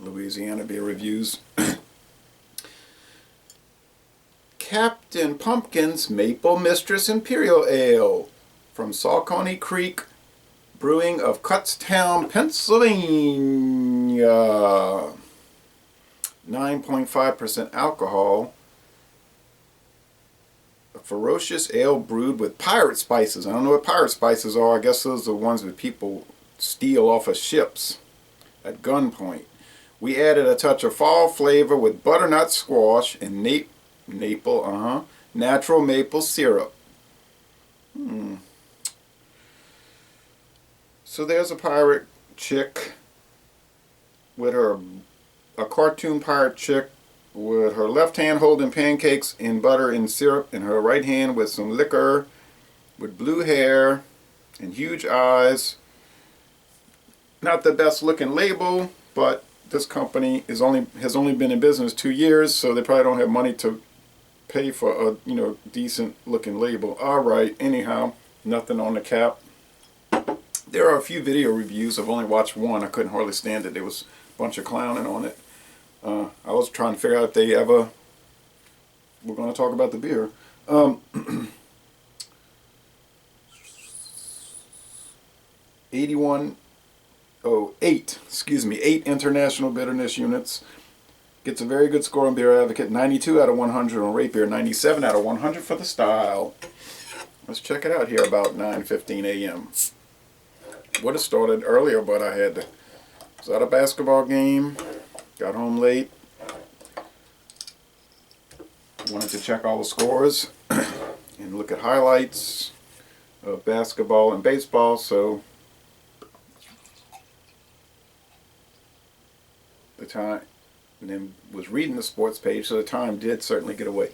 Louisiana beer reviews. Captain Pumpkin's Maple Mistress Imperial Ale from Saucony Creek Brewing of Kutztown, Pennsylvania. 9.5% alcohol. A ferocious ale brewed with pirate spices. I don't know what pirate spices are. I guess those are the ones that people steal off of ships at gunpoint. We added a touch of fall flavor with butternut squash and natural maple syrup. So there's a pirate chick with a cartoon pirate chick with her left hand holding pancakes in butter and syrup, and her right hand with some liquor, with blue hair and huge eyes. Not the best looking label, but this company has only been in business 2 years, so they probably don't have money to pay for a decent looking label. Alright, anyhow, nothing on the cap. There are a few video reviews. I've only watched one. I couldn't hardly stand it. There was a bunch of clowning on it. I was trying to figure out if they ever were going to talk about the beer. 8 international bitterness units. Gets a very good score on Beer Advocate, 92 out of 100 on Rate Beer, 97 out of 100 for the style. Let's check it out here about 9:15 a.m. Would have started earlier, but I was at a basketball game, got home late, wanted to check all the scores and look at highlights of basketball and baseball, so the time, and then was reading the sports page, so the time did certainly get away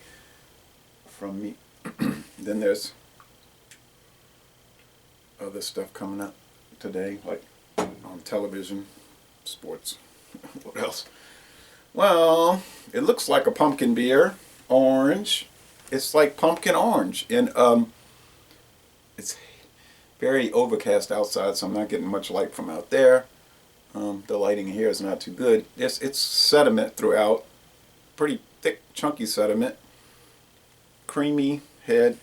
from me. Then there's other stuff coming up today, like on television, sports. What else? Well, it looks like a pumpkin beer, orange. It's like pumpkin orange, and it's very overcast outside, so I'm not getting much light from out there. The lighting here is not too good. It's sediment throughout, pretty thick, chunky sediment. Creamy head,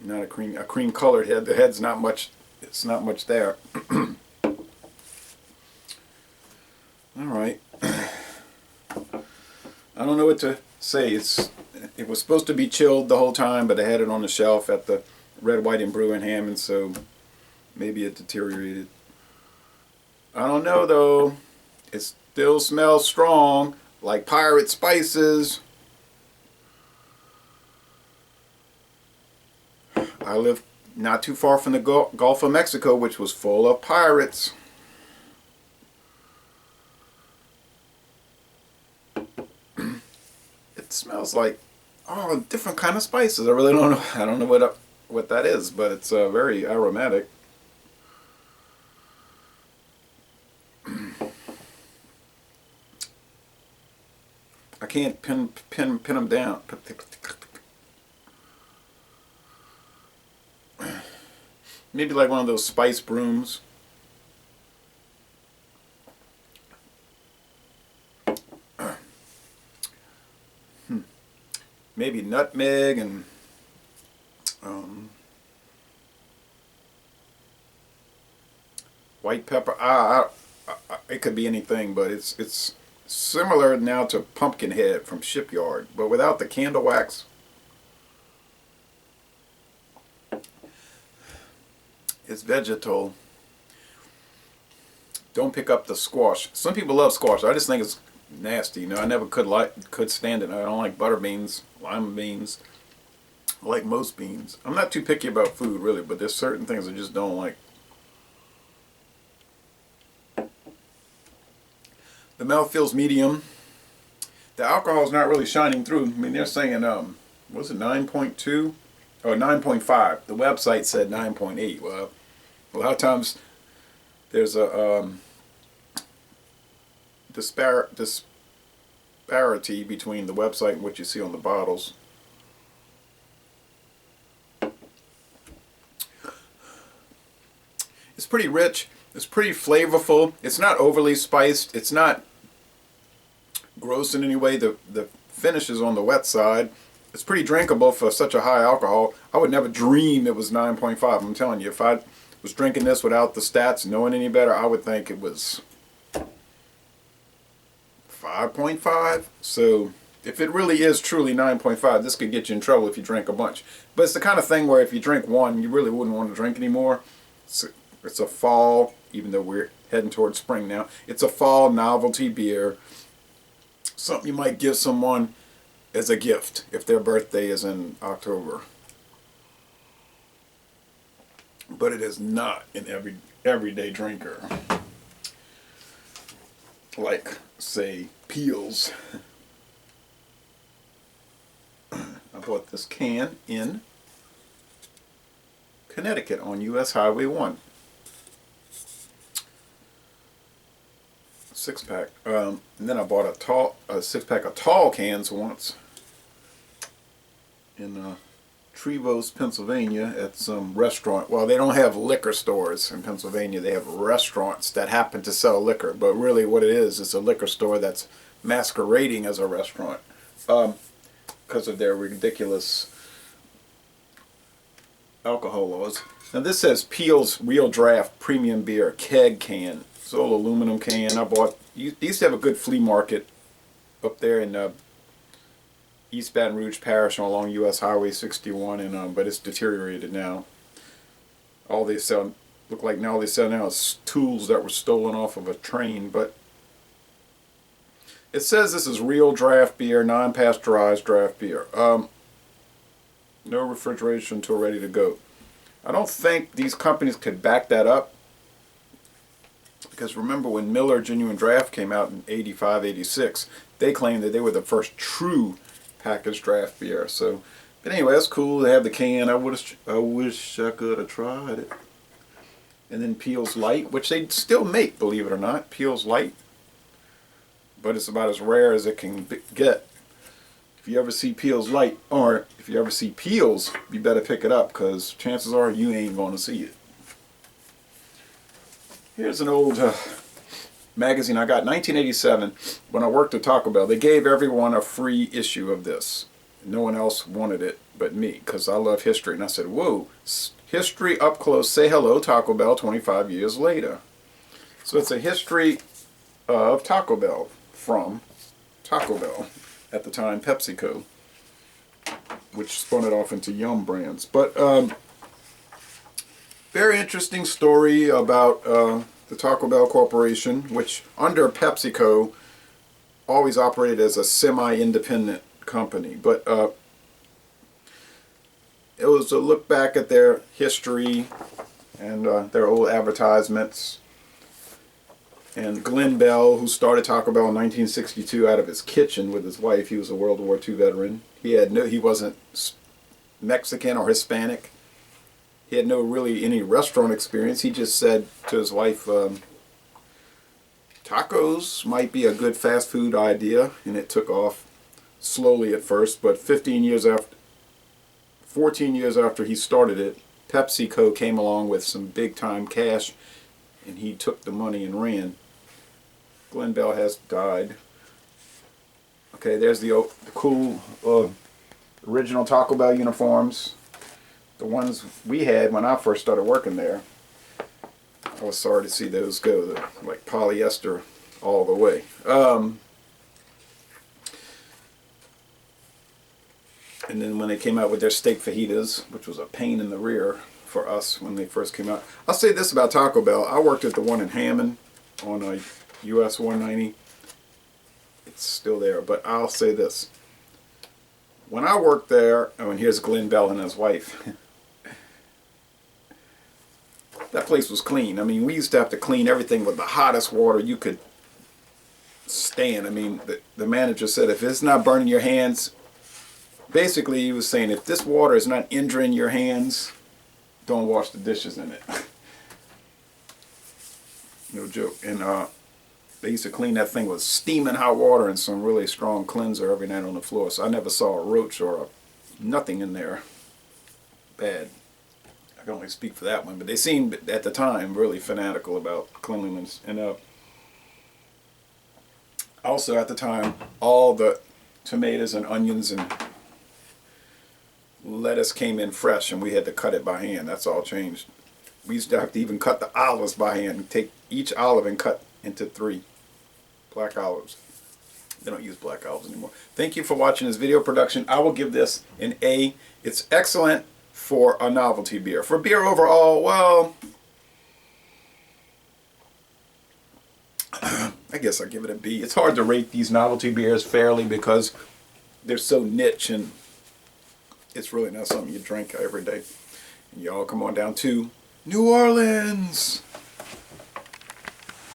not a cream colored head. The head's not much. It's not much there. All right. I don't know what to say. It was supposed to be chilled the whole time, but I had it on the shelf at the Red, White, and Brew in Hammond, so maybe it deteriorated. I don't know though. It still smells strong, like pirate spices. I live not too far from the Gulf of Mexico, which was full of pirates. It smells like different kind of spices. I really don't know. I don't know what that is, but it's very aromatic. I can't pin them down. Maybe like one of those spice brooms. Maybe nutmeg and white pepper. It could be anything, but it's similar now to Pumpkinhead from Shipyard, but without the candle wax. It's vegetal. Don't pick up the squash. Some people love squash. I just think it's nasty. I never could stand it. I don't like butter beans, lima beans. I like most beans. I'm not too picky about food really, but there's certain things I just don't like. The mouth feels medium. The alcohol is not really shining through. I mean, they're saying, was it 9.2? Oh, 9.5. The website said 9.8. Well, a lot of times there's a disparity between the website and what you see on the bottles. It's pretty rich. It's pretty flavorful. It's not overly spiced. It's not gross in any way. The finish is on the wet side. It's pretty drinkable for such a high alcohol. I would never dream it was 9.5. I'm telling you, if I was drinking this without the stats, knowing any better, I would think it was 5.5. So if it really is truly 9.5, this could get you in trouble if you drink a bunch. But it's the kind of thing where if you drink one, you really wouldn't want to drink anymore. It's a fall, even though we're heading towards spring now, it's a fall novelty beer. Something you might give someone as a gift if their birthday is in October. But it is not an everyday drinker. Like, say, Peels. I bought this can in Connecticut on US Highway 1. 6-pack. And then I bought a 6-pack of tall cans once in Trevose, Pennsylvania, at some restaurant. Well, they don't have liquor stores in Pennsylvania. They have restaurants that happen to sell liquor. But really what it is a liquor store that's masquerading as a restaurant because of their ridiculous alcohol laws. Now this says Peel's Real Draft Premium Beer Keg Can. It's all aluminum can. I bought. They used to have a good flea market up there in East Baton Rouge Parish along US Highway 61, and but it's deteriorated now. All they sell look like now they sell now is tools that were stolen off of a train. But it says this is real draft beer, non-pasteurized draft beer. No refrigeration until ready to go. I don't think these companies could back that up. Because remember when Miller Genuine Draft came out in 85, 86, they claimed that they were the first true packaged draft beer. So, but anyway, that's cool. They have the can. I wish I could have tried it. And then Peel's Light, which they still make, believe it or not. Peel's Light. But it's about as rare as it can get. If you ever see Peel's Light, or if you ever see Peel's, you better pick it up, because chances are you ain't going to see it. Here's an old magazine I got in 1987 when I worked at Taco Bell. They gave everyone a free issue of this. No one else wanted it but me, because I love history. And I said, whoa, history up close. Say hello, Taco Bell, 25 years later. So it's a history of Taco Bell from Taco Bell, at the time PepsiCo, which spun it off into Yum Brands. But very interesting story about the Taco Bell Corporation, which under PepsiCo always operated as a semi-independent company. But it was a look back at their history and their old advertisements. And Glenn Bell, who started Taco Bell in 1962 out of his kitchen with his wife, he was a World War II veteran. He wasn't Mexican or Hispanic. He had no really any restaurant experience. He just said to his wife, tacos might be a good fast food idea, and it took off slowly at first. But 14 years after he started it, PepsiCo came along with some big time cash, and he took the money and ran. Glenn Bell has died. Okay, there's the cool original Taco Bell uniforms. The ones we had when I first started working there. I was sorry to see those go. They're like polyester all the way. And then when they came out with their steak fajitas, which was a pain in the rear for us when they first came out. I'll say this about Taco Bell. I worked at the one in Hammond on US 190. It's still there, but I'll say this. When I worked there, and here's Glenn Bell and his wife. That place was clean. I mean, we used to have to clean everything with the hottest water you could stand. I mean, the manager said, if it's not burning your hands, basically he was saying, if this water is not injuring your hands, don't wash the dishes in it. No joke. And they used to clean that thing with steaming hot water and some really strong cleanser every night on the floor. So I never saw a roach or nothing in there bad. I can only speak for that one, but they seemed at the time really fanatical about cleanliness. And Also, at the time, all the tomatoes and onions and lettuce came in fresh, and we had to cut it by hand. That's all changed. We used to have to even cut the olives by hand. Take each olive and cut into 3 black olives. They don't use black olives anymore. Thank you for watching this video production. I will give this an A. It's excellent for a novelty beer. For beer overall, well, I guess I'll give it a B. It's hard to rate these novelty beers fairly because they're so niche and it's really not something you drink every day. And y'all come on down to New Orleans.